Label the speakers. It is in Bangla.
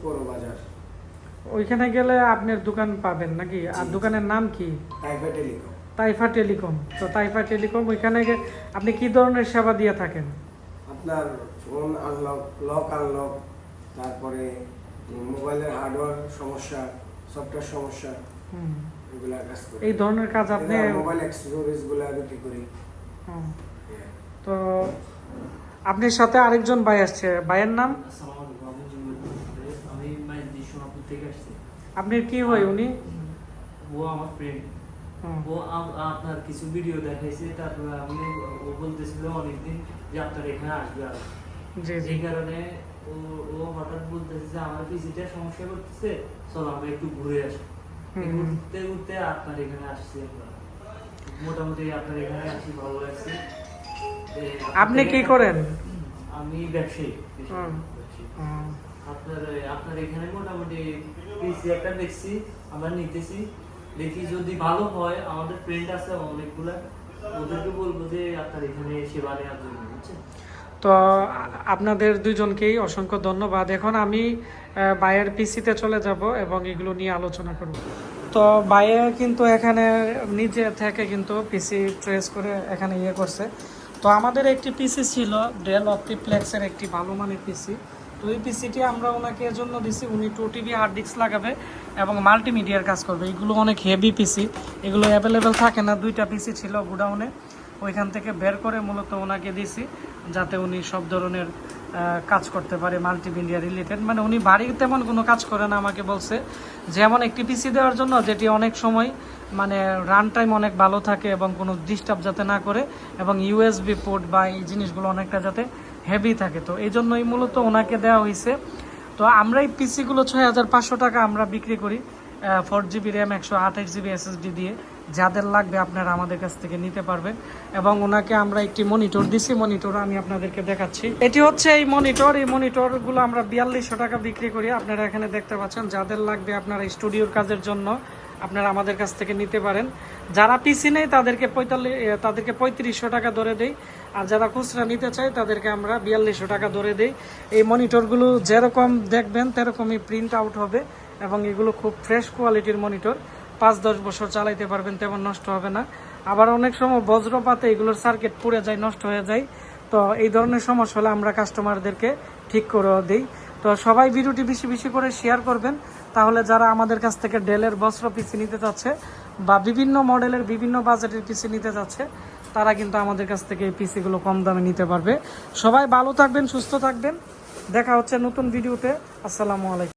Speaker 1: বড় বাজার।
Speaker 2: ওইখানে গেলে আপনার দোকান পাবেন নাকি? আর দোকানের নাম কি?
Speaker 1: তাইফা টেলিকম।
Speaker 2: তাইফা টেলিকম। তো তাইফা টেলিকম ওইখানে আপনি কি ধরনের সেবা দিয়ে থাকেন?
Speaker 1: আপনার ফোন আনলক, লক আনলক, তারপরে মোবাইলের হার্ডওয়্যার সমস্যা, সফটওয়্যার সমস্যা, এগুলা কাজ করি।
Speaker 2: এই ধরনের কাজ আপনি
Speaker 1: মোবাইল অ্যাক্সেসরিজগুলো বিক্রি করি।
Speaker 2: তো আপনার সাথে আরেকজন ভাই আসছে, ভাইয়ের নাম?
Speaker 3: আমি সোনাপুর থেকে আসছি।
Speaker 2: আপনার কি হয় উনি?
Speaker 3: ও আমার ফ্রেন্ড। ও আপনার কিছু ভিডিও দেখাইছে, তারপরে আমি ও বলতেছিল অনেকদিন যে আপনার এখানে আসবে আর এই কারণে ও হঠাৎ বলতেছে যে আমার পিসিটা সমস্যা করতেছে, চলো আমরা একটু ঘুরে আসি। ঘুরতে ঘুরতে আপনার এখানে আসছি আমরা। মোটামুটি আপনার এখানে আসি, ভালো লাগছে।
Speaker 2: আপনি কি করেন?
Speaker 3: আমি ব্যবসায়ী। আপনার এখানে মোটামুটি পিসি একটা দেখছি, আমরা নিতেছি, দেখি যদি ভালো হয়। আমাদের ফ্রেন্ড আছে অনেকগুলা, ওদেরকে বলবো যে আপনার এখানে সেবা নেওয়ার জন্য, বুঝছেন?
Speaker 2: তো আপনাদের দুইজনকেই অসংখ্য ধন্যবাদ। এখন আমি বায়ের পিসিতে চলে যাব এবং এগুলো নিয়ে আলোচনা করব। তো বায়ে কিন্তু এখানে নিজে থেকে কিন্তু পিসি ট্রেস করে এখানে ইয়ে করছে। তো আমাদের একটি পিসি ছিল ডেল অপটিপ্লেক্সের একটি ভালো মানের পিসি। তো এই পিসিটি আমরা ওনাকে জন্য দিছি, উনি 2 টিবি হার্ড ডিস্ক লাগাবে এবং মাল্টিমিডিয়ার কাজ করবে। এগুলো অনেক হেভি পিসি, এগুলো অ্যাভেলেবেল থাকে না। 2টা পিসি ছিল গোডাউনে, ওইখান থেকে বের করে মূলত ওনাকে দিছি যাতে উনি সব ধরনের কাজ করতে পারে মাল্টিমিডিয়া রিলেটেড। মানে উনি বাড়িতে তেমন কোনো কাজ করে না, আমাকে বলছে যেমন একটি পিসি দেওয়ার জন্য যেটি অনেক সময় মানে রান টাইম অনেক ভালো থাকে এবং কোনো ডিস্টার্ব যাতে না করে, এবং ইউএসবি পোর্ট বা এই জিনিসগুলো অনেকটা যাতে হেভি থাকে। তো এই জন্যই মূলত ওনাকে দেওয়া হয়েছে। তো আমরা এই পিসিগুলো 6500 টাকা আমরা বিক্রি করি, 4GB র্যাম 128GB SSD দিয়ে। যাদের লাগবে আপনারা আমাদের কাছ থেকে নিতে পারবেন। এবং ওনাকে আমরা একটি মনিটর দিছি, মনিটর আমি আপনাদেরকে দেখাচ্ছি। এটি হচ্ছে এই মনিটর, এই মনিটরগুলো আমরা 4200 টাকা বিক্রি করি। আপনারা এখানে দেখতে পাচ্ছেন। যাদের লাগবে আপনারা স্টুডিওর কাজের জন্য আপনারা আমাদের কাছ থেকে নিতে পারেন। যারা পিসি নেই তাদেরকে 3500 টাকা ধরে দেই, আর যারা খুচরা নিতে চায় তাদেরকে আমরা 4200 টাকা ধরে দেই। এই মনিটরগুলো যেরকম দেখবেন তেরকমই প্রিন্ট আউট হবে এবং এগুলো খুব ফ্রেশ কোয়ালিটির মনিটর। 5-10 বছর চালাইতে পারবেন, তেমন নষ্ট হবে না। আবার অনেক সময় বজ্রপাতে এগুলোর সার্কিট পুড়ে যায়, নষ্ট হয়ে যায়। তো এই ধরনের সমস্যা হলে আমরা কাস্টমারদেরকে ঠিক করে দিই। তো সবাই ভিডিওটি বেশি বেশি করে শেয়ার করবেন, তাহলে যারা আমাদের কাছ থেকে ডেলের বস্ত্র পিসি নিতে চাচ্ছে বা বিভিন্ন মডেলের বিভিন্ন বাজেটের পিসি নিতে চাচ্ছে, তারা কিন্তু আমাদের কাছ থেকে এই পিসিগুলো কম দামে নিতে পারবে। সবাই ভালো থাকবেন, সুস্থ থাকবেন। দেখা হচ্ছে নতুন ভিডিওতে। আসসালামু আলাইকুম।